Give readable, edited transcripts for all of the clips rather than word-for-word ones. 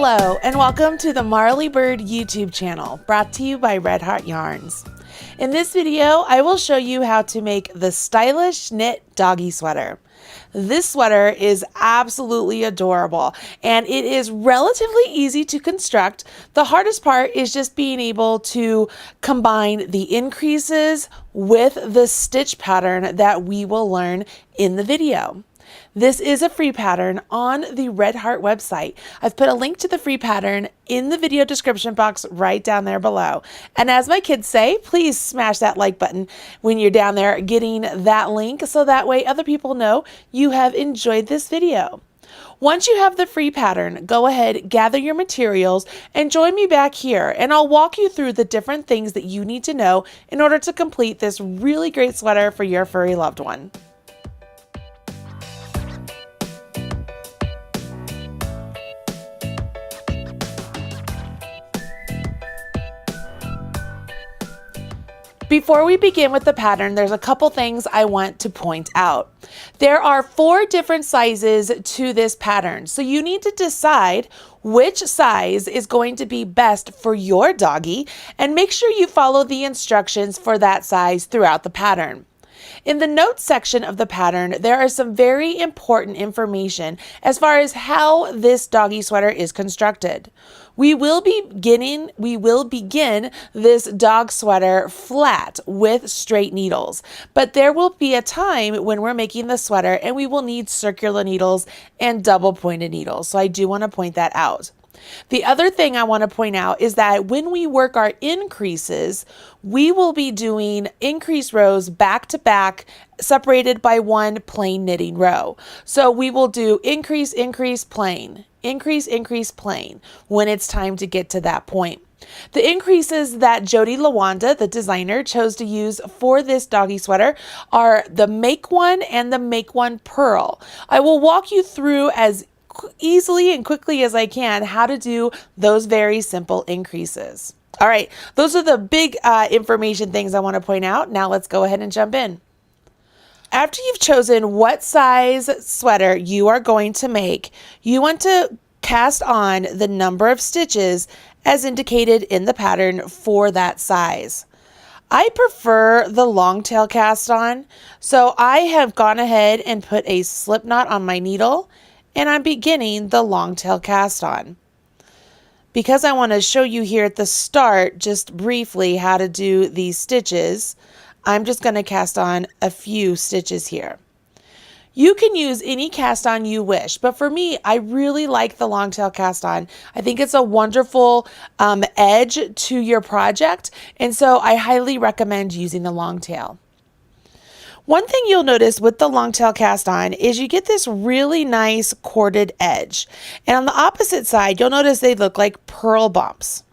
Hello and welcome to the Marley Bird YouTube channel, brought to you by Red Hot Yarns. In this video, I will show you how to make the stylish knit doggy sweater. This sweater is absolutely adorable and it is relatively easy to construct. The hardest part is just being able to combine the increases with the stitch pattern that we will learn in the video. This is a free pattern on the Red Heart website. I've put a link to the free pattern in the video description box right down there below. And as my kids say, please smash that like button when you're down there getting that link so that way other people know you have enjoyed this video. Once you have the free pattern, go ahead, gather your materials, and join me back here, and I'll walk you through the different things that you need to know in order to complete this really great sweater for your furry loved one. Before we begin with the pattern, there's a couple things I want to point out. There are 4 different sizes to this pattern, so you need to decide which size is going to be best for your doggy and make sure you follow the instructions for that size throughout the pattern. In the notes section of the pattern, there are some very important information as far as how this doggy sweater is constructed. We will begin this dog sweater flat with straight needles, but there will be a time when we're making the sweater and we will need circular needles and double pointed needles. So I do want to point that out. The other thing I want to point out is that when we work our increases, we will be doing increase rows back to back, separated by one plain knitting row. So we will do increase, increase, plain, increase, increase, plain when it's time to get to that point. The increases that Jody Lawanda, the designer, chose to use for this doggy sweater are the Make One and the Make One Purl. I will walk you through as easily and quickly as I can how to do those very simple increases. All right, those are the big information things I want to point out. Now let's go ahead and jump in. After you've chosen what size sweater you are going to make, you want to cast on the number of stitches as indicated in the pattern for that size. I prefer the long tail cast on, so I have gone ahead and put a slip knot on my needle and I'm beginning the long tail cast on. Because I want to show you here at the start just briefly how to do these stitches, I'm just going to cast on a few stitches here. You can use any cast on you wish, but for me, I really like the long tail cast on. I think it's a wonderful edge to your project, and so I highly recommend using the long tail. One thing you'll notice with the long tail cast on is you get this really nice corded edge. And on the opposite side, you'll notice they look like purl bumps.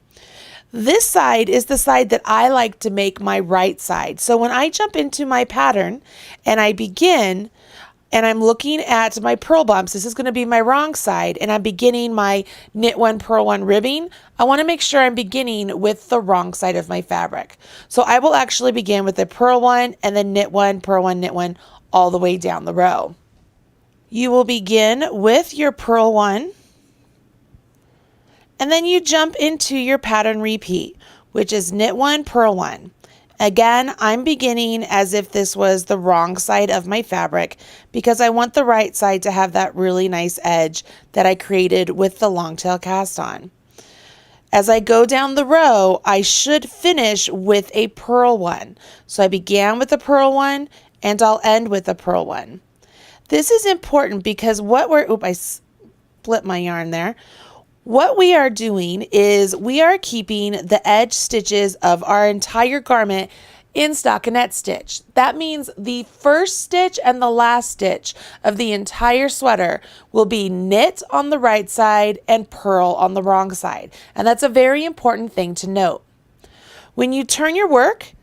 This side is the side that I like to make my right side. So when I jump into my pattern and I begin and I'm looking at my purl bumps, this is going to be my wrong side, and I'm beginning my knit one, purl one ribbing. I want to make sure I'm beginning with the wrong side of my fabric. So I will actually begin with the purl one and then knit one, purl one, knit one, all the way down the row. You will begin with your purl one, and then you jump into your pattern repeat, which is knit one, purl one. Again, I'm beginning as if this was the wrong side of my fabric because I want the right side to have that really nice edge that I created with the long tail cast on. As I go down the row, I should finish with a purl one. So I began with a purl one and I'll end with a purl one. This is important because I split my yarn there. What we are doing is we are keeping the edge stitches of our entire garment in stockinette stitch. That means the first stitch and the last stitch of the entire sweater will be knit on the right side and purl on the wrong side. And that's a very important thing to note. When you turn your work,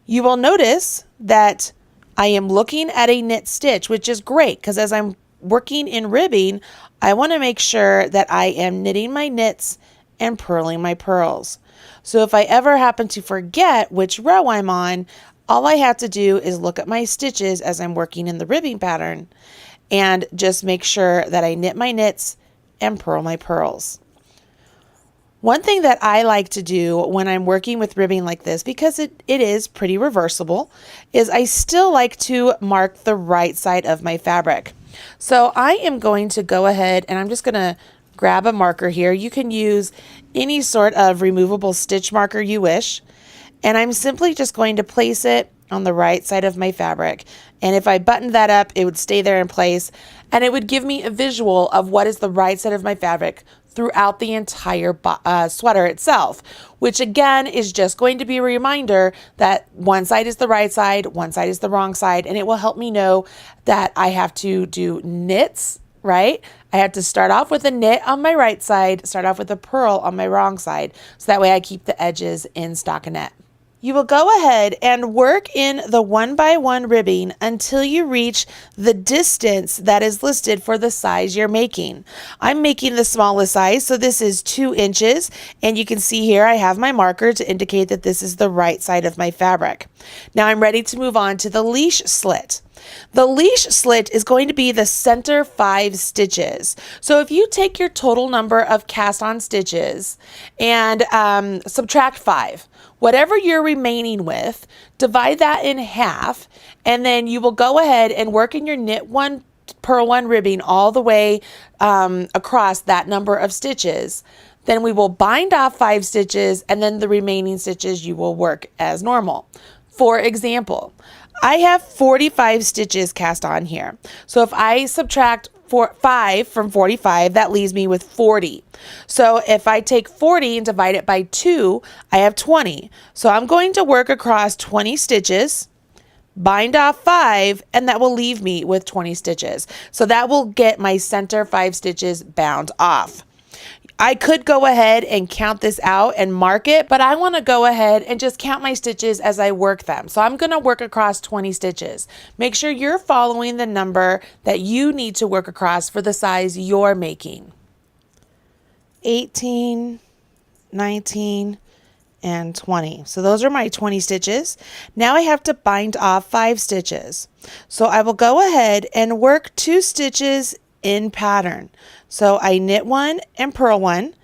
you will notice that I am looking at a knit stitch, which is great because as I'm working in ribbing, I want to make sure that I am knitting my knits and purling my purls. So if I ever happen to forget which row I'm on, all I have to do is look at my stitches as I'm working in the ribbing pattern and just make sure that I knit my knits and purl my purls. One thing that I like to do when I'm working with ribbing like this, because it is pretty reversible, is I still like to mark the right side of my fabric. So I am going to go ahead and I'm just going to grab a marker here. You can use any sort of removable stitch marker you wish. And I'm simply just going to place it on the right side of my fabric. And if I buttoned that up, it would stay there in place and it would give me a visual of what is the right side of my fabric throughout the entire sweater itself, which again is just going to be a reminder that one side is the right side, one side is the wrong side, and it will help me know that I have to do knits, right? I have to start off with a knit on my right side, start off with a purl on my wrong side, so that way I keep the edges in stockinette. You will go ahead and work in the 1x1 ribbing until you reach the distance that is listed for the size you're making. I'm making the smallest size, so this is 2 inches, and you can see here I have my marker to indicate that this is the right side of my fabric. Now I'm ready to move on to the leash slit. The leash slit is going to be the center 5 stitches. So if you take your total number of cast on stitches and subtract 5, whatever you're remaining with, divide that in half, and then you will go ahead and work in your knit 1, purl 1 ribbing all the way across that number of stitches. Then we will bind off 5 stitches, and then the remaining stitches you will work as normal. For example, I have 45 stitches cast on here. So if I subtract 5 from 45, that leaves me with 40. So if I take 40 and divide it by 2, I have 20. So I'm going to work across 20 stitches, bind off 5, and that will leave me with 20 stitches. So that will get my center 5 stitches bound off. I could go ahead and count this out and mark it, but I want to go ahead and just count my stitches as I work them. So I'm going to work across 20 stitches. Make sure you're following the number that you need to work across for the size you're making. 18, 19, and 20. So those are my 20 stitches. Now I have to bind off 5 stitches. So I will go ahead and work 2 stitches in pattern. So I knit 1 and purl 1,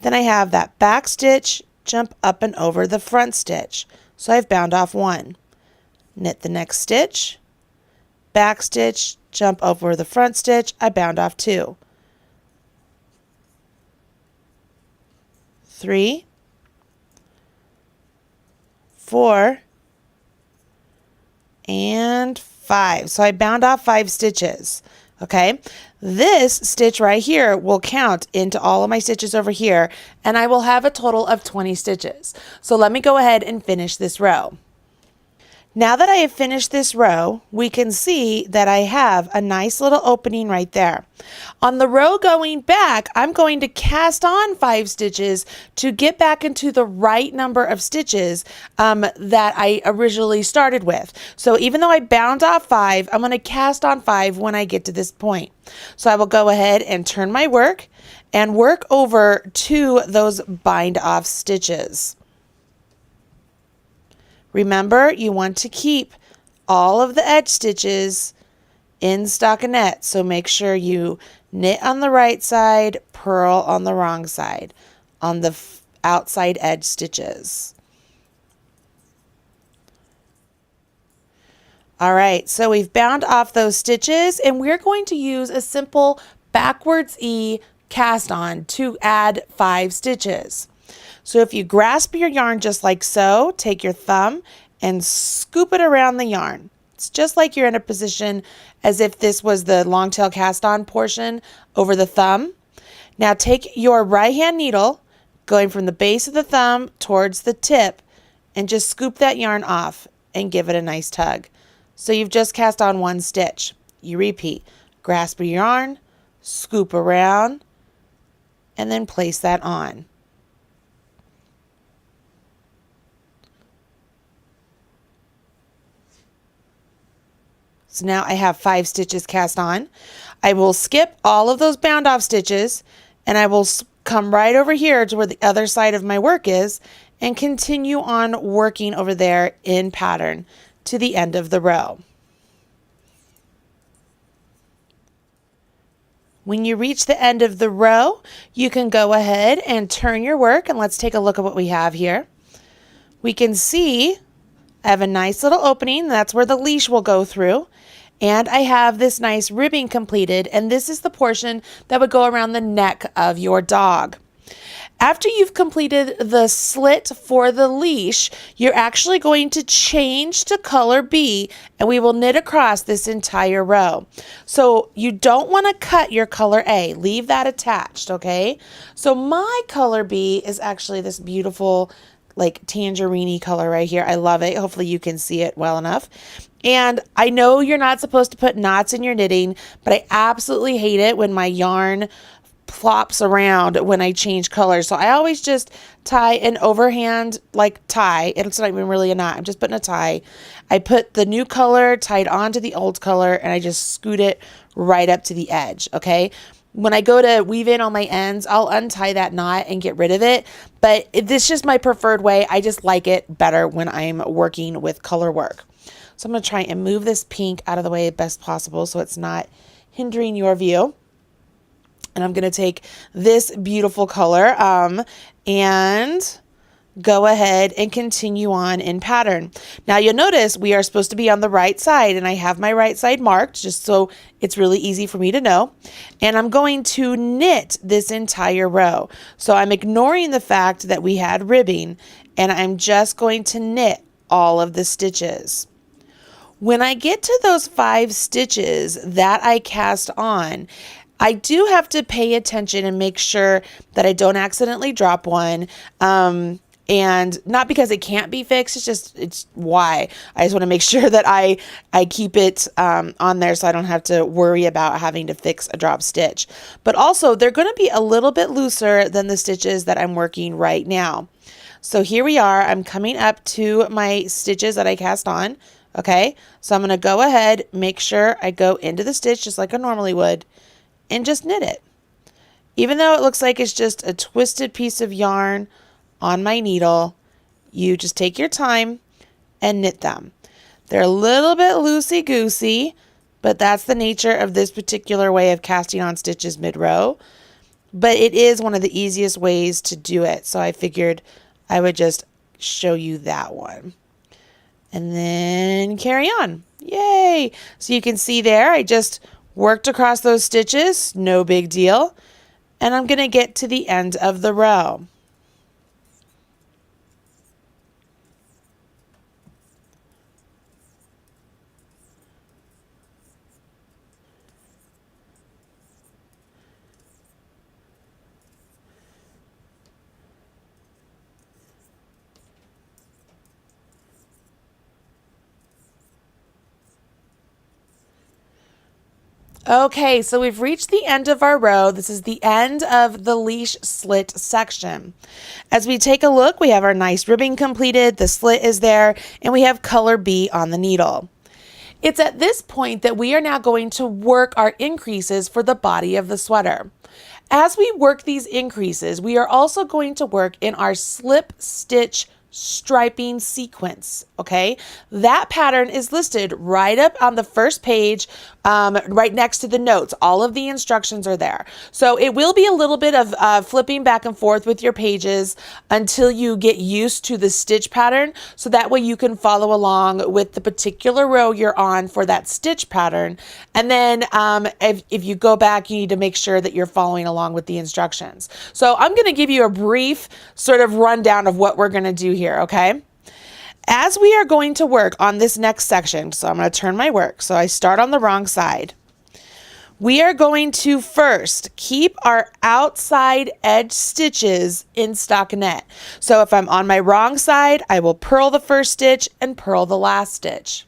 then I have that back stitch jump up and over the front stitch. So I've bound off 1. Knit the next stitch, back stitch, jump over the front stitch, I bound off 2. 3, 4, and 5. So I bound off 5 stitches. Okay, this stitch right here will count into all of my stitches over here, and I will have a total of 20 stitches. So let me go ahead and finish this row. Now that I have finished this row, we can see that I have a nice little opening right there. On the row going back, I'm going to cast on 5 stitches to get back into the right number of stitches that I originally started with. So even though I bound off 5, I'm going to cast on 5 when I get to this point. So I will go ahead and turn my work and work over to those bind off stitches. Remember, you want to keep all of the edge stitches in stockinette, so make sure you knit on the right side, purl on the wrong side, on the outside edge stitches. All right, so we've bound off those stitches, and we're going to use a simple backwards E cast on to add 5 stitches. So if you grasp your yarn just like so, take your thumb and scoop it around the yarn. It's just like you're in a position as if this was the long tail cast on portion over the thumb. Now take your right hand needle, going from the base of the thumb towards the tip, and just scoop that yarn off and give it a nice tug. So you've just cast on 1 stitch. You repeat, grasp your yarn, scoop around, and then place that on. So now I have 5 stitches cast on. I will skip all of those bound off stitches, and I will come right over here to where the other side of my work is and continue on working over there in pattern to the end of the row. When you reach the end of the row, you can go ahead and turn your work, and let's take a look at what we have here. We can see I have a nice little opening. That's where the leash will go through. And I have this nice ribbing completed, and this is the portion that would go around the neck of your dog. After you've completed the slit for the leash, you're actually going to change to color B, and we will knit across this entire row. So you don't want to cut your color A. Leave that attached, okay? So my color B is actually this beautiful like tangerine color right here. I love it. Hopefully you can see it well enough. And I know you're not supposed to put knots in your knitting, but I absolutely hate it when my yarn flops around when I change colors. So I always just tie an overhand like tie. It's not even really a knot. I'm just putting a tie. I put the new color tied onto the old color, and I just scoot it right up to the edge, okay? When I go to weave in on my ends, I'll untie that knot and get rid of it. But this is just my preferred way. I just like it better when I'm working with color work. So I'm going to try and move this pink out of the way as best possible so it's not hindering your view. And I'm going to take this beautiful color and go ahead and continue on in pattern. Now you'll notice we are supposed to be on the right side, and I have my right side marked just so it's really easy for me to know. And I'm going to knit this entire row. So I'm ignoring the fact that we had ribbing, and I'm just going to knit all of the stitches. When I get to those 5 stitches that I cast on, I do have to pay attention and make sure that I don't accidentally drop one. And not because it can't be fixed, it's why. I just want to make sure that I keep it on there so I don't have to worry about having to fix a drop stitch. But also, they're going to be a little bit looser than the stitches that I'm working right now. So here we are. I'm coming up to my stitches that I cast on. Okay, so I'm going to go ahead, make sure I go into the stitch just like I normally would, and just knit it. Even though it looks like it's just a twisted piece of yarn on my needle, you just take your time and knit them. They're a little bit loosey-goosey, but that's the nature of this particular way of casting on stitches mid-row. But it is one of the easiest ways to do it, so I figured I would just show you that one. And then carry on. Yay! So you can see there, I just worked across those stitches, no big deal. And I'm going to get to the end of the row. Okay, so we've reached the end of our row. This is the end of the leash slit section. As we take a look, we have our nice ribbing completed, the slit is there, and we have color B on the needle. It's at this point that we are now going to work our increases for the body of the sweater. As we work these increases, we are also going to work in our slip stitch striping sequence, okay? That pattern is listed right up on the first page, right next to the notes. All of the instructions are there. So it will be a little bit of flipping back and forth with your pages until you get used to the stitch pattern, so that way you can follow along with the particular row you're on for that stitch pattern. And then if you go back, you need to make sure that you're following along with the instructions. So I'm going to give you a brief sort of rundown of what we're going to do here. Okay, as we are going to work on this next section, so I'm going to turn my work. So I start on the wrong side. We are going to first keep our outside edge stitches in stockinette. So if I'm on my wrong side, I will purl the first stitch and purl the last stitch.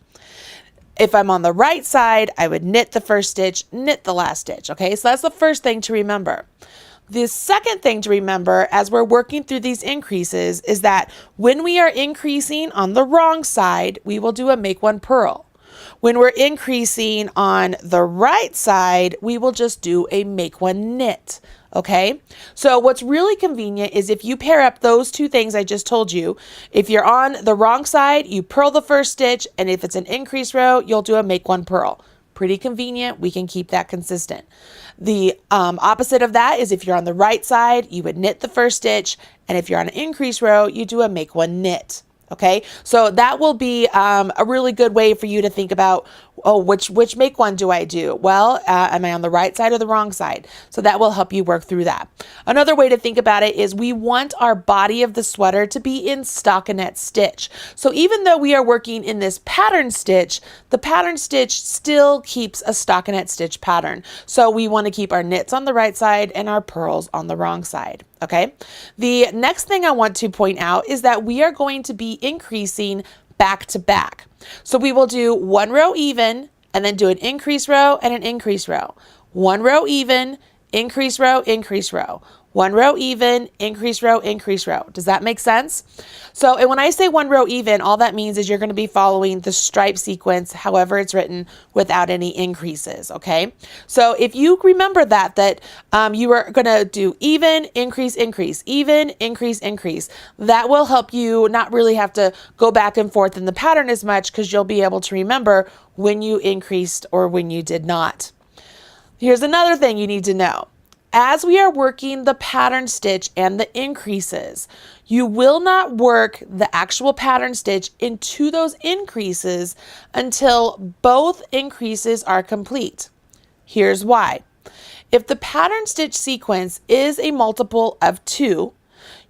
If I'm on the right side, I would knit the first stitch, knit the last stitch. Okay, so that's the first thing to remember. The second thing to remember as we're working through these increases is that when we are increasing on the wrong side, we will do a make one purl. When we're increasing on the right side, we will just do a make one knit. Okay, so what's really convenient is if you pair up those two things I just told you. If you're on the wrong side, you purl the first stitch, and if it's an increase row, you'll do a make one purl. Pretty convenient. We can keep that consistent. The opposite of that is if you're on the right side, you would knit the first stitch. And if you're on an increase row, you do a make one knit. Okay, so that will be a really good way for you to think about, oh, which make one do I do? Well, am I on the right side or the wrong side? So that will help you work through that. Another way to think about it is we want our body of the sweater to be in stockinette stitch. So even though we are working in this pattern stitch, the pattern stitch still keeps a stockinette stitch pattern. So we want to keep our knits on the right side and our purls on the wrong side. Okay, the next thing I want to point out is that we are going to be increasing back to back. So we will do one row even and then do an increase row and an increase row. One row even, increase row, increase row. One row even, increase row, increase row. Does that make sense? So, and when I say one row even, all that means is you're going to be following the stripe sequence, however it's written, without any increases, okay? So if you remember that you are going to do even, increase, increase, even, increase, increase, that will help you not really have to go back and forth in the pattern as much because you'll be able to remember when you increased or when you did not. Here's another thing you need to know. As we are working the pattern stitch and the increases, you will not work the actual pattern stitch into those increases until both increases are complete. Here's why. If the pattern stitch sequence is a multiple of 2,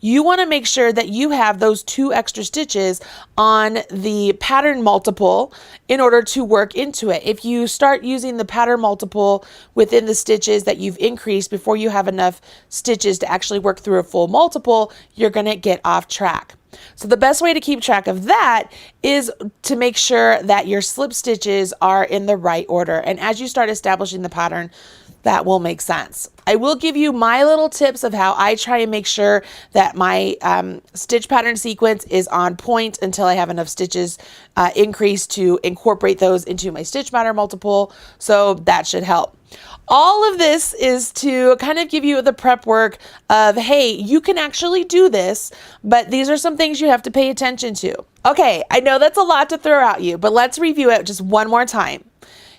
you want to make sure that you have those 2 extra stitches on the pattern multiple in order to work into it. If you start using the pattern multiple within the stitches that you've increased before you have enough stitches to actually work through a full multiple, you're going to get off track. So the best way to keep track of that is to make sure that your slip stitches are in the right order. And as you start establishing the pattern, that will make sense. I will give you my little tips of how I try and make sure that my stitch pattern sequence is on point until I have enough stitches increased to incorporate those into my stitch pattern multiple. So that should help. All of this is to kind of give you the prep work of, hey, you can actually do this, but these are some things you have to pay attention to. Okay, I know that's a lot to throw at you, but let's review it just one more time.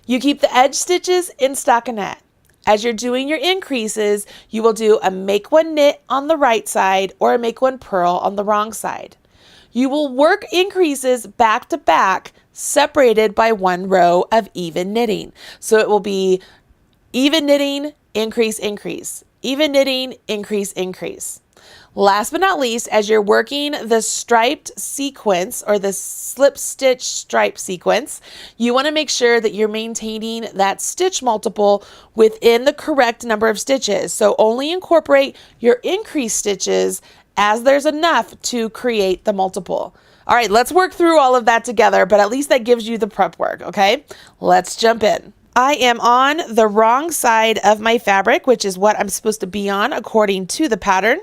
You keep the edge stitches in stockinette. As you're doing your increases, you will do a make one knit on the right side or a make one purl on the wrong side. You will work increases back to back, separated by one row of even knitting. So it will be even knitting, increase, increase, even knitting, increase, increase. Last but not least, as you're working the striped sequence or the slip stitch stripe sequence, you want to make sure that you're maintaining that stitch multiple within the correct number of stitches. So only incorporate your increased stitches as there's enough to create the multiple. All right, let's work through all of that together, but at least that gives you the prep work, okay? Let's jump in. I am on the wrong side of my fabric, which is what I'm supposed to be on according to the pattern.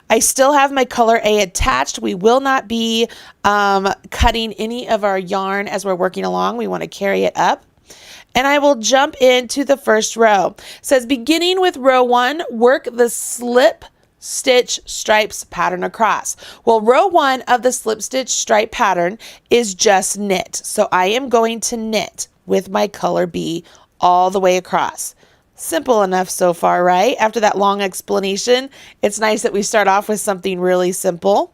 I still have my color A attached. We will not be cutting any of our yarn as we're working along. We want to carry it up. And I will jump into the first row. It says beginning with row 1, work the slip stitch stripes pattern across. Well, row 1 of the slip stitch stripe pattern is just knit. So I am going to knit with my color B all the way across. Simple enough so far, right? After that long explanation, it's nice that we start off with something really simple.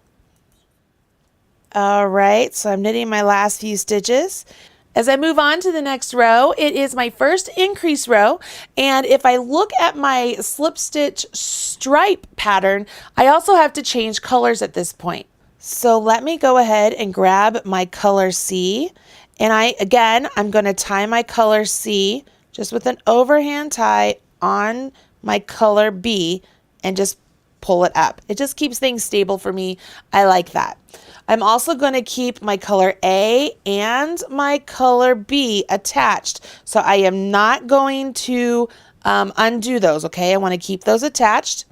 All right, so I'm knitting my last few stitches. As I move on to the next row, it is my first increase row. And if I look at my slip stitch stripe pattern, I also have to change colors at this point. So let me go ahead and grab my color C. And I'm going to tie my color C just with an overhand tie on my color B and just pull it up. It just keeps things stable for me. I like that. I'm also going to keep my color A and my color B attached. So I am not going to undo those, okay? I want to keep those attached.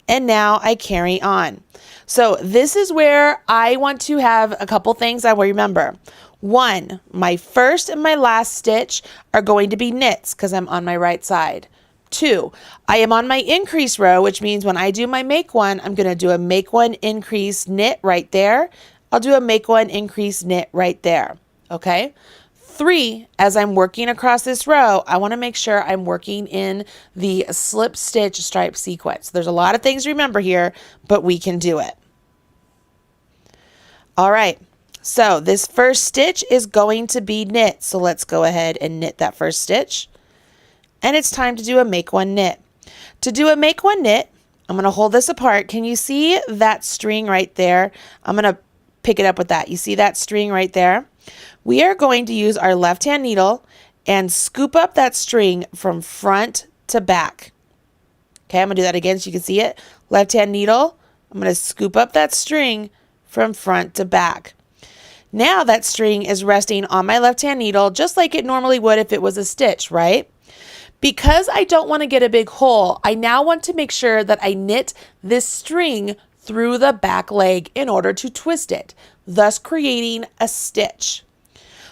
And now I carry on. So this is where I want to have a couple things I will remember. 1, my first and my last stitch are going to be knits because I'm on my right side. 2, I am on my increase row, which means when I do my make one, I'm going to do a make one increase knit right there. I'll do a make one increase knit right there. Okay. 3, as I'm working across this row, I want to make sure I'm working in the slip stitch stripe sequence. There's a lot of things to remember here, but we can do it. All right, so this first stitch is going to be knit. So let's go ahead and knit that first stitch. And it's time to do a make one knit. To do a make one knit, I'm going to hold this apart. Can you see that string right there? I'm going to pick it up with that. You see that string right there? We are going to use our left-hand needle and scoop up that string from front to back. Okay, I'm going to do that again so you can see it. Left-hand needle, I'm going to scoop up that string from front to back. Now that string is resting on my left-hand needle just like it normally would if it was a stitch, right? Because I don't want to get a big hole, I now want to make sure that I knit this string through the back leg in order to twist it, thus creating a stitch.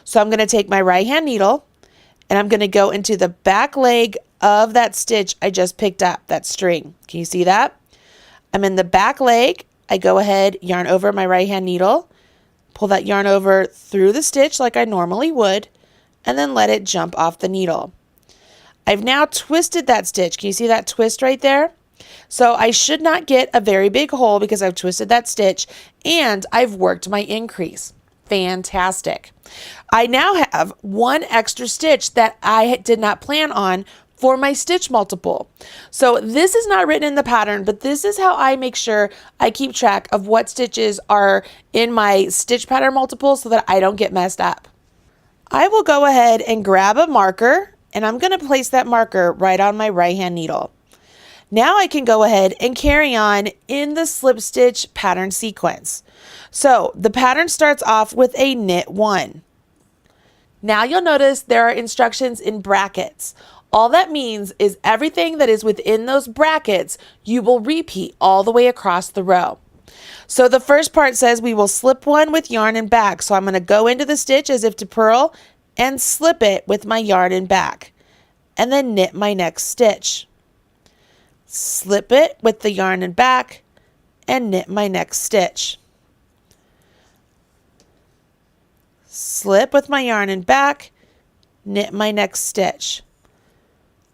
So I'm going to take my right hand needle and I'm going to go into the back leg of that stitch I just picked up, that string. Can you see that? I'm in the back leg. I go ahead, yarn over my right hand needle, pull that yarn over through the stitch like I normally would, and then let it jump off the needle. I've now twisted that stitch. Can you see that twist right there? So I should not get a very big hole because I've twisted that stitch and I've worked my increase. Fantastic. I now have one extra stitch that I did not plan on for my stitch multiple. So this is not written in the pattern, but this is how I make sure I keep track of what stitches are in my stitch pattern multiple so that I don't get messed up. I will go ahead and grab a marker and I'm going to place that marker right on my right hand needle. Now I can go ahead and carry on in the slip stitch pattern sequence. So the pattern starts off with a knit 1. Now you'll notice there are instructions in brackets. All that means is everything that is within those brackets, you will repeat all the way across the row. So the first part says we will slip 1 with yarn and back. So I'm going to go into the stitch as if to purl and slip it with my yarn and back, and then knit my next stitch. Slip it with the yarn and back and knit my next stitch. Slip with my yarn and back, knit my next stitch.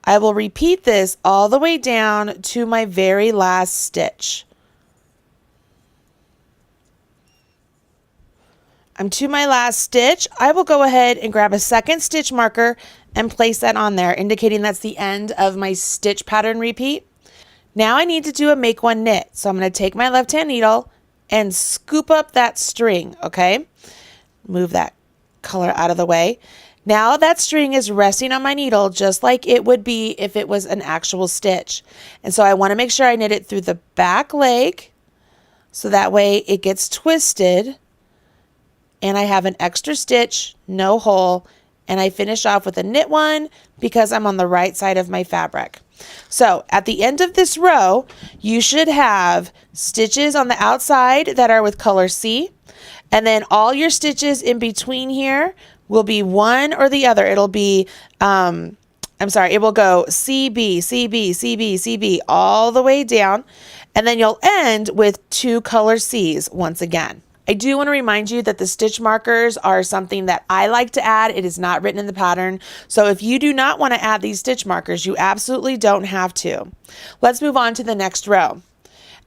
I will repeat this all the way down to my very last stitch. I'm to my last stitch. I will go ahead and grab a second stitch marker and place that on there, indicating that's the end of my stitch pattern repeat. Now I need to do a make one knit. So I'm going to take my left hand needle and scoop up that string, okay? Move that color out of the way. Now that string is resting on my needle just like it would be if it was an actual stitch. And so I want to make sure I knit it through the back leg so that way it gets twisted and I have an extra stitch, no hole, and I finish off with a knit 1 because I'm on the right side of my fabric. So at the end of this row, you should have stitches on the outside that are with color C, and then all your stitches in between here will be one or the other. It'll be, it will go CB, CB, CB, CB, all the way down, and then you'll end with 2 color Cs once again. I do want to remind you that the stitch markers are something that I like to add. It is not written in the pattern. So if you do not want to add these stitch markers, you absolutely don't have to. Let's move on to the next row.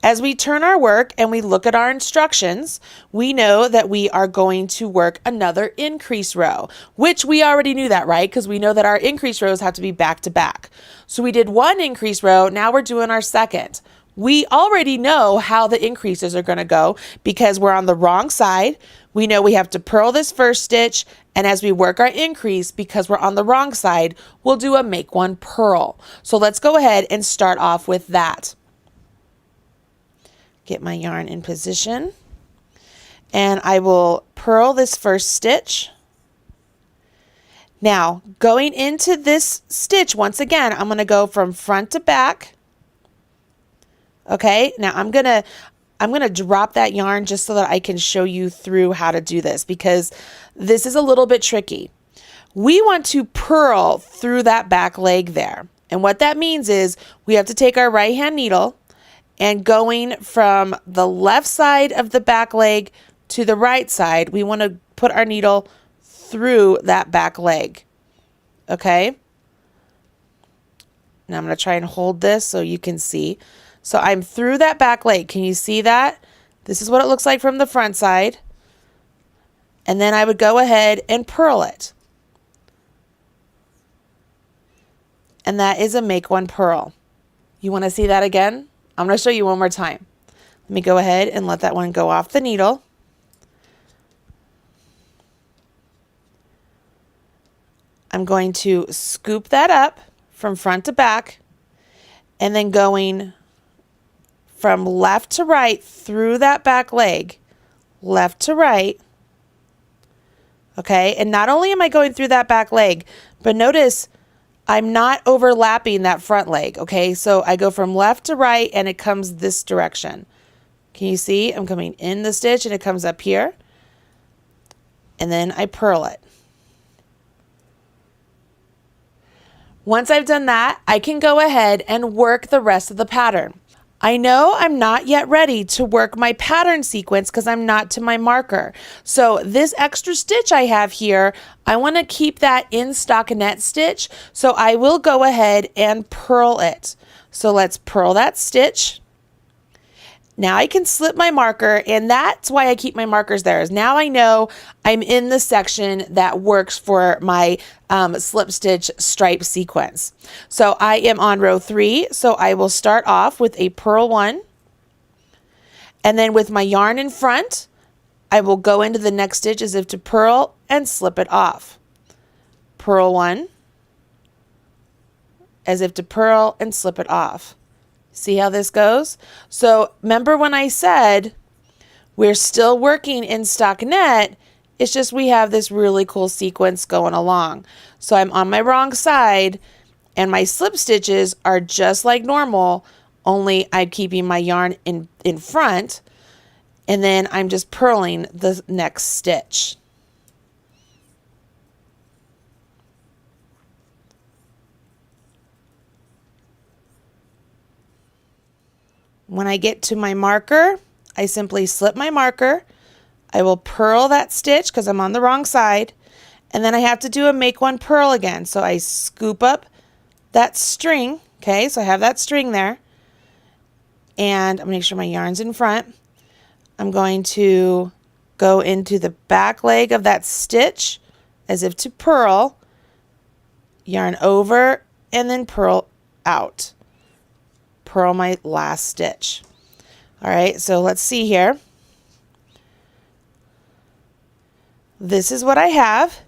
As we turn our work and we look at our instructions, we know that we are going to work another increase row, which we already knew that, right? Because we know that our increase rows have to be back to back. So we did 1 increase row. Now we're doing our second. We already know how the increases are going to go because we're on the wrong side. We know we have to purl this first stitch, and as we work our increase, because we're on the wrong side, we'll do a make one purl. So let's go ahead and start off with that. Get my yarn in position, and I will purl this first stitch. Now, going into this stitch, once again, I'm going to go from front to back. Okay, now I'm gonna drop that yarn just so that I can show you through how to do this because this is a little bit tricky. We want to purl through that back leg there. And what that means is we have to take our right hand needle and going from the left side of the back leg to the right side, we want to put our needle through that back leg. Okay? Now I'm going to try and hold this so you can see. So I'm through that back leg. Can you see that? This is what it looks like from the front side. And then I would go ahead and purl it. And that is a make one purl. You want to see that again? I'm going to show you one more time. Let me go ahead and let that one go off the needle. I'm going to scoop that up from front to back and then going from left to right through that back leg, left to right. Okay, and not only am I going through that back leg, but notice I'm not overlapping that front leg. Okay, so I go from left to right and it comes this direction. Can you see? I'm coming in the stitch and it comes up here. And then I purl it. Once I've done that, I can go ahead and work the rest of the pattern. I know I'm not yet ready to work my pattern sequence because I'm not to my marker. So this extra stitch I have here, I want to keep that in stockinette stitch. So I will go ahead and purl it. So let's purl that stitch. Now I can slip my marker, and that's why I keep my markers there. Is now I know I'm in the section that works for my slip stitch stripe sequence. So I am on row 3, so I will start off with a purl 1, and then with my yarn in front, I will go into the next stitch as if to purl and slip it off. Purl 1, as if to purl and slip it off. See how this goes? So remember when I said we're still working in stockinette, it's just we have this really cool sequence going along. So I'm on my wrong side and my slip stitches are just like normal, only I'm keeping my yarn in front, and then I'm just purling the next stitch. When I get to my marker, I simply slip my marker. I will purl that stitch because I'm on the wrong side. And then I have to do a make one purl again. So I scoop up that string. Okay, so I have that string there. And I'm going to make sure my yarn's in front. I'm going to go into the back leg of that stitch as if to purl. Yarn over and then purl out. Purl my last stitch. All right, so let's see here. This is what I have.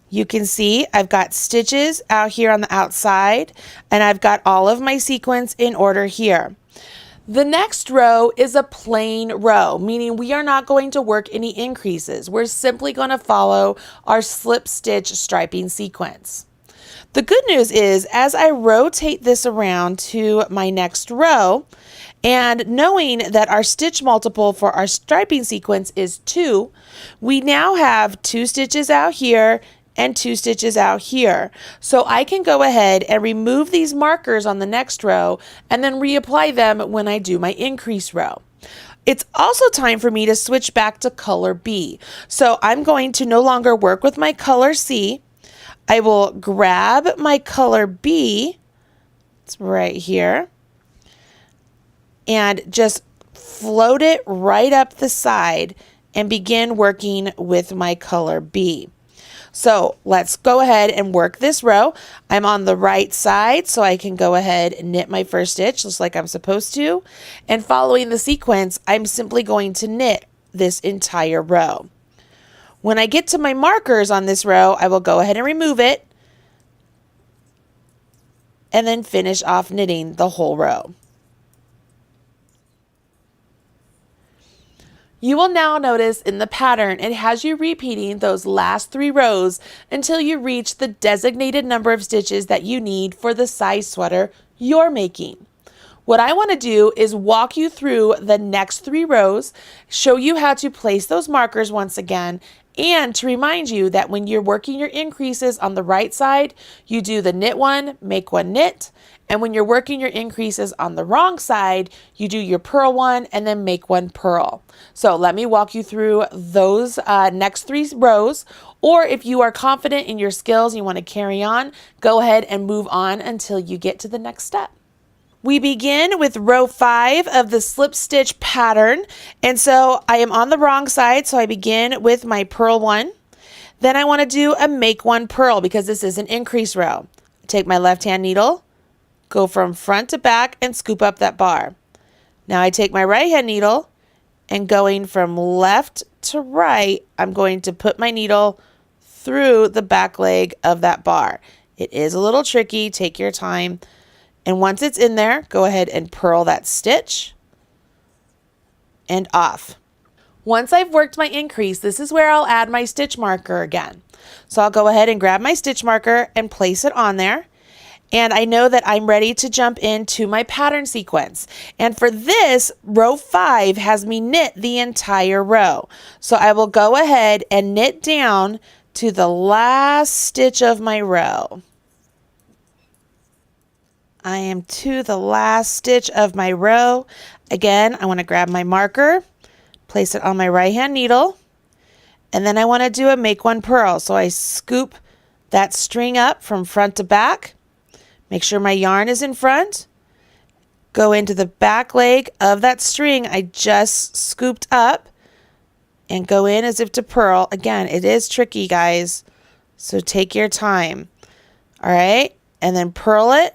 You can see I've got stitches out here on the outside, and I've got all of my sequins in order here. The next row is a plain row, meaning we are not going to work any increases. We're simply going to follow our slip stitch striping sequence. The good news is, as I rotate this around to my next row, and knowing that our stitch multiple for our striping sequence is 2, we now have 2 stitches out here and 2 stitches out here. So I can go ahead and remove these markers on the next row and then reapply them when I do my increase row. It's also time for me to switch back to color B. So I'm going to no longer work with my color C. I will grab my color B, it's right here, and just float it right up the side and begin working with my color B. So let's go ahead and work this row. I'm on the right side, so I can go ahead and knit my first stitch just like I'm supposed to. And following the sequence, I'm simply going to knit this entire row. When I get to my markers on this row, I will go ahead and remove it and then finish off knitting the whole row. You will now notice in the pattern it has you repeating those last 3 rows until you reach the designated number of stitches that you need for the size sweater you're making. What I want to do is walk you through the next 3 rows, show you how to place those markers once again, and to remind you that when you're working your increases on the right side, you do the knit one, make one knit. And when you're working your increases on the wrong side, you do your purl one and then make one purl. So let me walk you through those next 3 rows. Or if you are confident in your skills and you want to carry on, go ahead and move on until you get to the next step. We begin with row 5 of the slip stitch pattern. And so I am on the wrong side, so I begin with my purl one. Then I want to do a make one purl because this is an increase row. Take my left hand needle, go from front to back and scoop up that bar. Now I take my right hand needle and going from left to right, I'm going to put my needle through the back leg of that bar. It is a little tricky, take your time. And once it's in there, go ahead and purl that stitch and off. Once I've worked my increase, this is where I'll add my stitch marker again. So I'll go ahead and grab my stitch marker and place it on there. And I know that I'm ready to jump into my pattern sequence. And for this, row 5 has me knit the entire row. So I will go ahead and knit down to the last stitch of my row. I am to the last stitch of my row. Again, I want to grab my marker, place it on my right hand needle, and then I want to do a make one purl. So I scoop that string up from front to back, make sure my yarn is in front, go into the back leg of that string I just scooped up, and go in as if to purl. Again, it is tricky, guys, so take your time. All right, and then purl it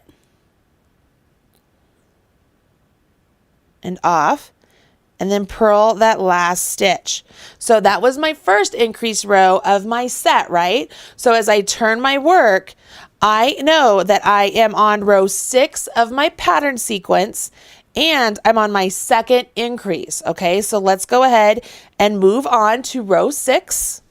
and off, and then purl that last stitch. So that was my first increase row of my set, right? So as I turn my work, I know that I am on row 6 of my pattern sequence, and I'm on my second increase. Okay, so let's go ahead and move on to row 6.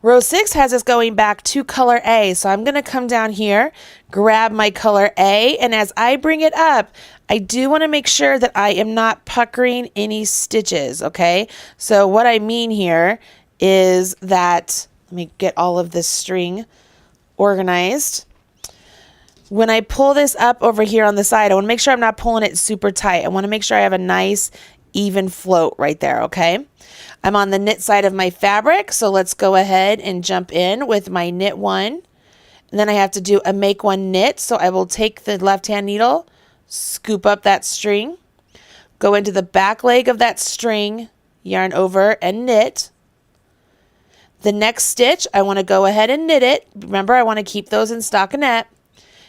Row 6 has us going back to color A. So I'm going to come down here, grab my color A, and as I bring it up, I do want to make sure that I am not puckering any stitches, okay? So what I mean here is that, let me get all of this string organized. When I pull this up over here on the side, I want to make sure I'm not pulling it super tight. I want to make sure I have a nice even float right there, okay? I'm on the knit side of my fabric, so let's go ahead and jump in with my knit one. And then I have to do a make one knit, so I will take the left hand needle, scoop up that string, go into the back leg of that string, yarn over and knit. The next stitch, I want to go ahead and knit it. Remember, I want to keep those in stockinette.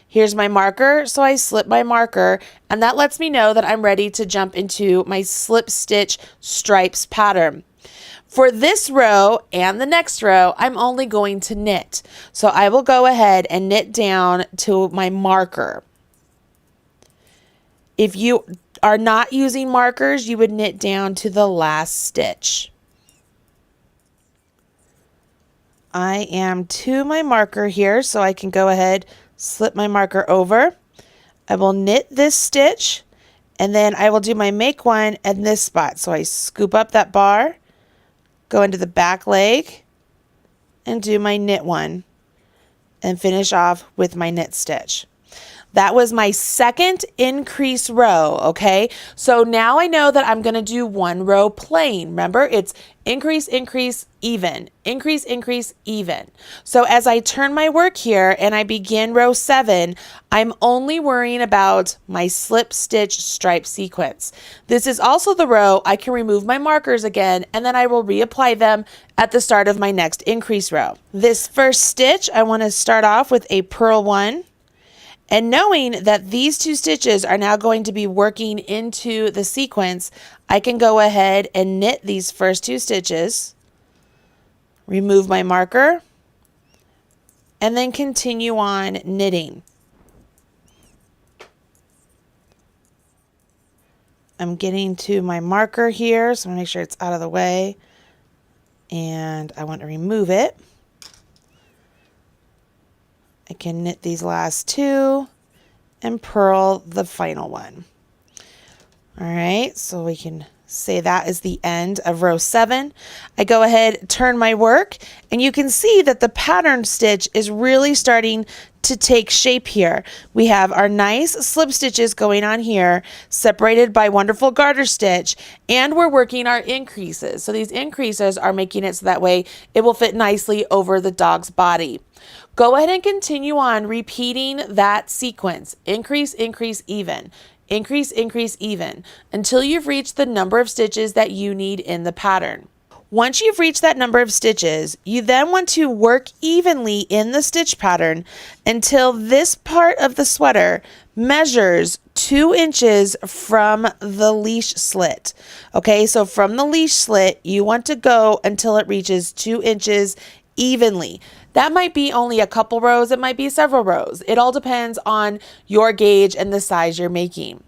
Here's my marker, so I slip my marker, and that lets me know that I'm ready to jump into my slip stitch stripes pattern. For this row and the next row, I'm only going to knit. So I will go ahead and knit down to my marker. If you are not using markers, you would knit down to the last stitch. I am to my marker here, so I can go ahead, slip my marker over. I will knit this stitch, and then I will do my make one in this spot. So I scoop up that bar, go into the back leg, and do my knit one, and finish off with my knit stitch. That was my second increase row, okay? So now I know that I'm gonna do one row plain. Remember, it's increase, increase, even, increase, increase, even. So as I turn my work here and I begin row 7, I'm only worrying about my slip stitch stripe sequence. This is also the row I can remove my markers again, and then I will reapply them at the start of my next increase row. This first stitch, I wanna start off with a purl one. And knowing that these 2 stitches are now going to be working into the sequence, I can go ahead and knit these first 2 stitches, remove my marker, and then continue on knitting. I'm getting to my marker here, so I'm gonna make sure it's out of the way, and I want to remove it. I can knit these last 2 and purl the final one. All right, so we can say that is the end of row 7. I go ahead, turn my work, and you can see that the pattern stitch is really starting to take shape here. We have our nice slip stitches going on here, separated by wonderful garter stitch, and we're working our increases. So these increases are making it so that way it will fit nicely over the dog's body. Go ahead and continue on repeating that sequence. Increase, increase, even. Increase, increase, even, until you've reached the number of stitches that you need in the pattern. Once you've reached that number of stitches, you then want to work evenly in the stitch pattern until this part of the sweater measures 2 inches from the leash slit. Okay, so from the leash slit, you want to go until it reaches 2 inches evenly. That might be only a couple rows, it might be several rows. It all depends on your gauge and the size you're making.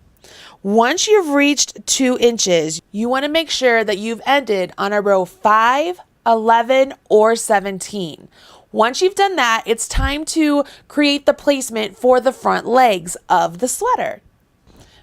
Once you've reached 2 inches, you want to make sure that you've ended on a row 5, 11, or 17. Once you've done that, it's time to create the placement for the front legs of the sweater.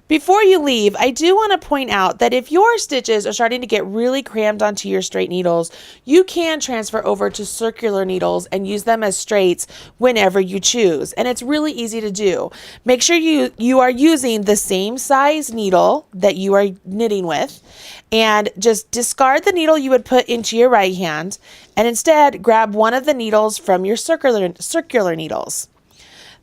Before you leave, I do want to point out that if your stitches are starting to get really crammed onto your straight needles, you can transfer over to circular needles and use them as straights whenever you choose. And it's really easy to do. Make sure you are using the same size needle that you are knitting with, and just discard the needle you would put into your right hand and instead grab one of the needles from your circular needles.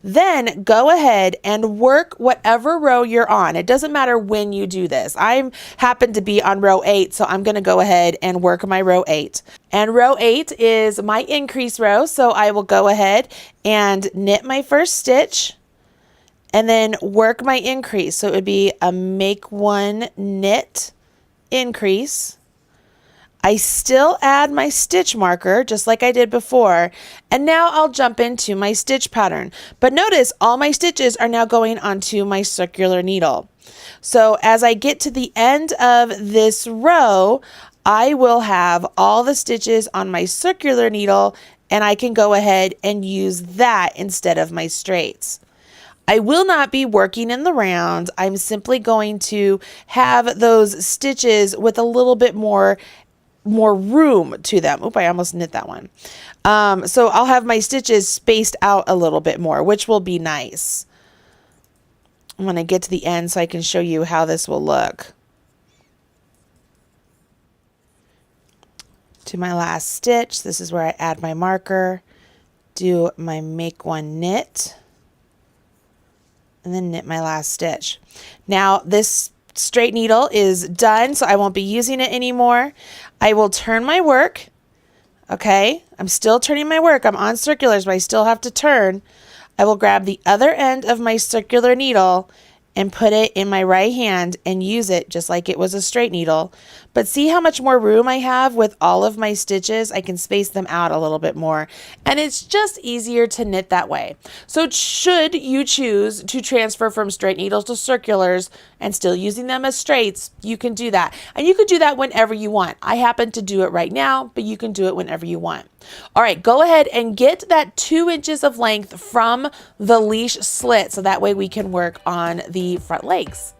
Then go ahead and work whatever row you're on. It doesn't matter when you do this. I happen to be on row 8, so I'm going to go ahead and work my row 8. And row 8 is my increase row, so I will go ahead and knit my first stitch and then work my increase. So it would be a make 1 knit increase. I still add my stitch marker just like I did before, and now I'll jump into my stitch pattern. But notice all my stitches are now going onto my circular needle. So as I get to the end of this row, I will have all the stitches on my circular needle, and I can go ahead and use that instead of my straights. I will not be working in the round. I'm simply going to have those stitches with a little bit more room to them. Oop, I almost knit that one. So I'll have my stitches spaced out a little bit more, which will be nice. I'm going to get to the end so I can show you how this will look. To my last stitch, this is where I add my marker, do my make 1 knit, and then knit my last stitch. Now this straight needle is done, so I won't be using it anymore. I will turn my work. Okay, I'm still turning my work. I'm on circulars, but I still have to turn. I will grab the other end of my circular needle and put it in my right hand and use it just like it was a straight needle. But see how much more room I have with all of my stitches? I can space them out a little bit more, and it's just easier to knit that way. So should you choose to transfer from straight needles to circulars and still using them as straights, you can do that. And you can do that whenever you want. I happen to do it right now, but you can do it whenever you want. All right, go ahead and get that 2 inches of length from the leash slit so that way we can work on the front legs.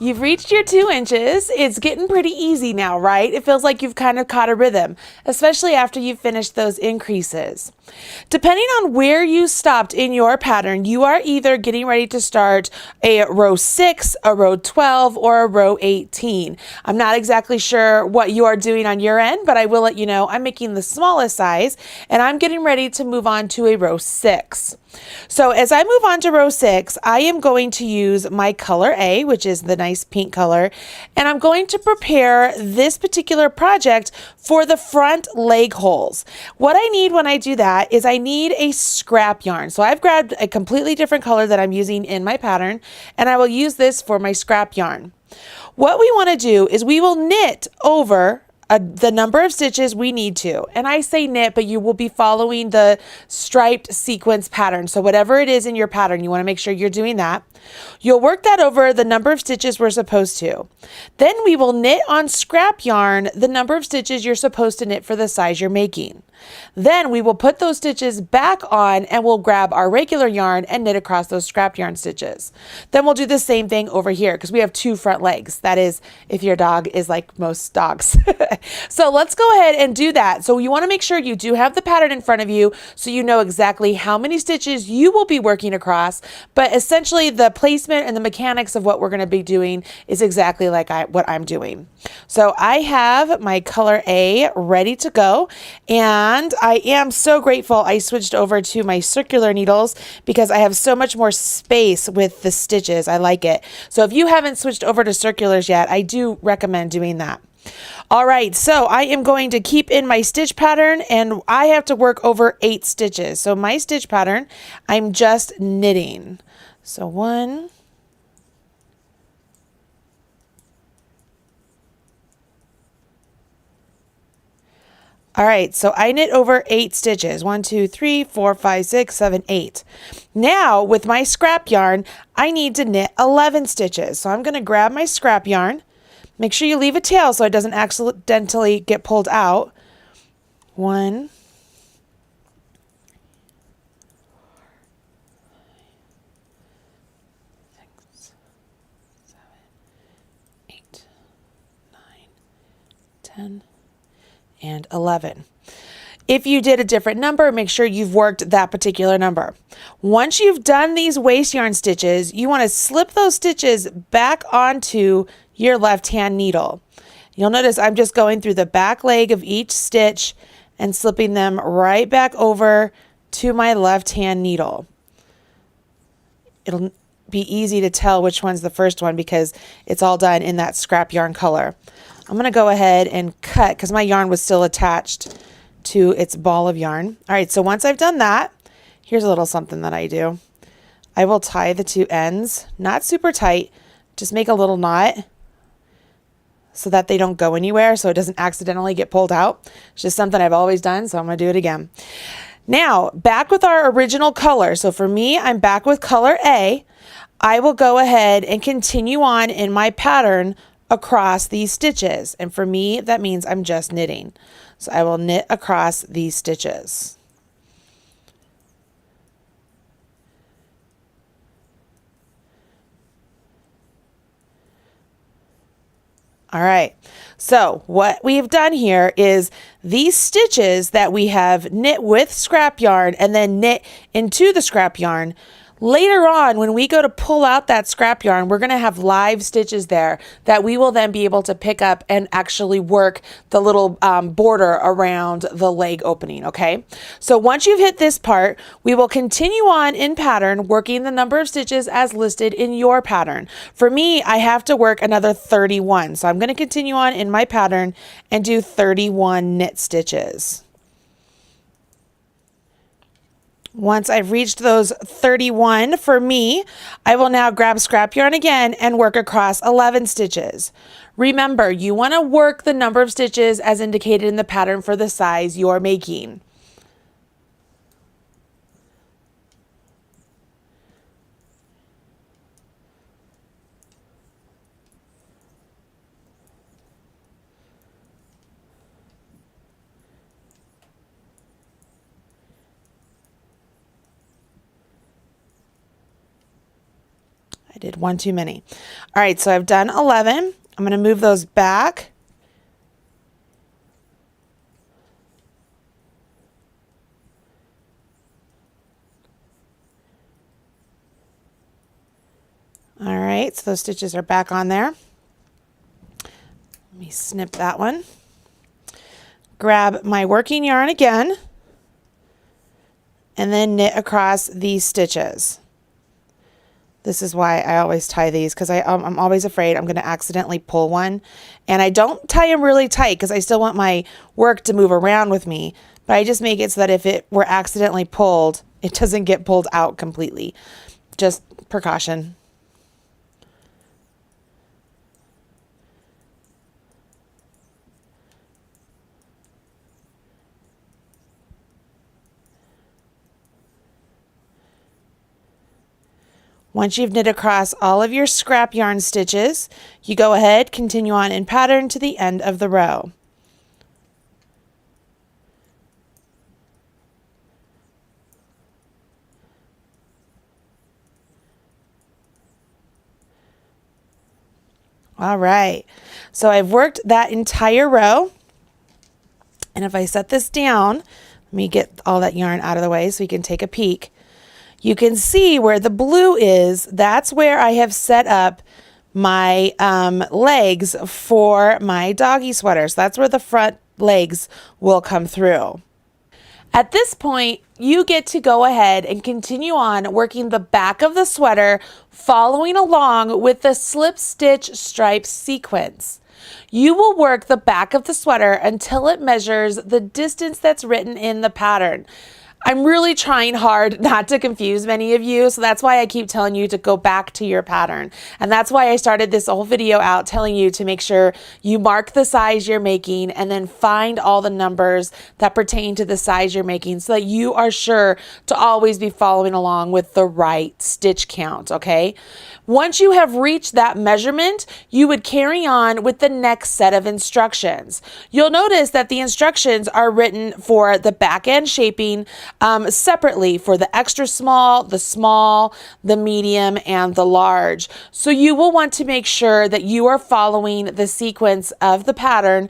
You've reached your 2 inches. It's getting pretty easy now, right? It feels like you've kind of caught a rhythm, especially after you've finished those increases. Depending on where you stopped in your pattern, you are either getting ready to start a row 6, a row 12, or a row 18. I'm not exactly sure what you are doing on your end, but I will let you know I'm making the smallest size, and I'm getting ready to move on to a row 6. So as I move on to row 6, I am going to use my color A, which is the nice pink color, and I'm going to prepare this particular project for the front leg holes. What I need when I do that is I need a scrap yarn. So I've grabbed a completely different color that I'm using in my pattern, and I will use this for my scrap yarn. What we want to do is we will knit over the number of stitches we need to. And I say knit, but you will be following the striped sequence pattern. So whatever it is in your pattern, you want to make sure you're doing that. You'll work that over the number of stitches we're supposed to. Then we will knit on scrap yarn the number of stitches you're supposed to knit for the size you're making. Then we will put those stitches back on and we'll grab our regular yarn and knit across those scrap yarn stitches. Then we'll do the same thing over here because we have two front legs. That is, if your dog is like most dogs. So let's go ahead and do that. So you want to make sure you do have the pattern in front of you so you know exactly how many stitches you will be working across. But essentially the placement and the mechanics of what we're going to be doing is exactly like what I'm doing. So I have my color A ready to go, and I am so grateful I switched over to my circular needles because I have so much more space with the stitches. I like it. So if you haven't switched over to circulars yet, I do recommend doing that. All right, so I am going to keep in my stitch pattern and I have to work over 8 stitches. So my stitch pattern, I'm just knitting. So 1, all right, so I knit over 8 stitches. 1, 2, 3, 4, 5, 6, 7, 8. Now with my scrap yarn, I need to knit 11 stitches. So I'm going to grab my scrap yarn. Make sure you leave a tail so it doesn't accidentally get pulled out. 1, 6, 7, 8, 9, 10, and 11. If you did a different number, make sure you've worked that particular number. Once you've done these waste yarn stitches, you want to slip those stitches back onto your left hand needle. You'll notice I'm just going through the back leg of each stitch and slipping them right back over to my left hand needle. It'll be easy to tell which one's the first one because it's all done in that scrap yarn color. I'm going to go ahead and cut because my yarn was still attached to its ball of yarn. All right, so once I've done that, here's a little something that I do. I will tie the two ends, not super tight, just make a little knot so that they don't go anywhere so it doesn't accidentally get pulled out. It's just something I've always done, so I'm going to do it again. Now, back with our original color. So for me, I'm back with color A. I will go ahead and continue on in my pattern across these stitches. And for me, that means I'm just knitting. So I will knit across these stitches. All right, so what we've done here is these stitches that we have knit with scrap yarn and then knit into the scrap yarn. Later on, when we go to pull out that scrap yarn, we're going to have live stitches there that we will then be able to pick up and actually work the little border around the leg opening, okay? So once you've hit this part, we will continue on in pattern, working the number of stitches as listed in your pattern. For me, I have to work another 31. So I'm going to continue on in my pattern and do 31 knit stitches. Once I've reached those 31 for me, I will now grab scrap yarn again and work across 11 stitches. Remember, you want to work the number of stitches as indicated in the pattern for the size you're making. I did one too many. All right, so I've done 11. I'm going to move those back. All right, so those stitches are back on there. Let me snip that one. Grab my working yarn again and then knit across these stitches. This is why I always tie these, because I'm always afraid I'm going to accidentally pull one. And I don't tie them really tight because I still want my work to move around with me. But I just make it so that if it were accidentally pulled, it doesn't get pulled out completely. Just precaution. Once you've knit across all of your scrap yarn stitches, you go ahead, continue on in pattern to the end of the row. All right, so I've worked that entire row, and if I set this down, let me get all that yarn out of the way so we can take a peek. You can see where the blue is, that's where I have set up my legs for my doggy sweater. So that's where the front legs will come through. At this point, you get to go ahead and continue on working the back of the sweater, following along with the slip stitch stripe sequence. You will work the back of the sweater until it measures the distance that's written in the pattern. I'm really trying hard not to confuse many of you, so that's why I keep telling you to go back to your pattern. And that's why I started this whole video out telling you to make sure you mark the size you're making and then find all the numbers that pertain to the size you're making so that you are sure to always be following along with the right stitch count, okay? Once you have reached that measurement, you would carry on with the next set of instructions. You'll notice that the instructions are written for the back end shaping separately for the extra small, the medium, and the large. So you will want to make sure that you are following the sequence of the pattern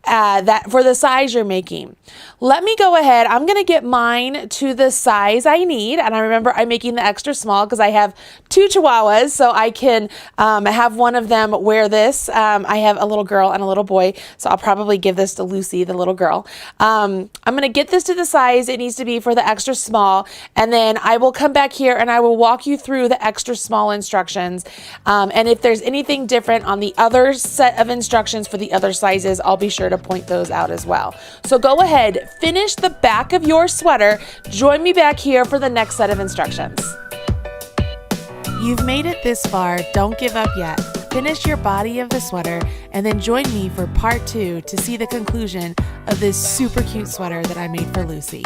that for the size you're making. Let me go ahead. I'm going to get mine to the size I need. And I remember I'm making the extra small because I have 2 Chihuahuas, so I can have one of them wear this. I have a little girl and a little boy, so I'll probably give this to Lucy, the little girl. I'm going to get this to the size it needs to be for the extra small, and then I will come back here and I will walk you through the extra small instructions. And if there's anything different on the other set of instructions for the other sizes, I'll be sure to point those out as well. So go ahead, finish the back of your sweater. Join me back here for the next set of instructions. You've made it this far. Don't give up yet. Finish your body of the sweater and then join me for part 2 to see the conclusion of this super cute sweater that I made for Lucy.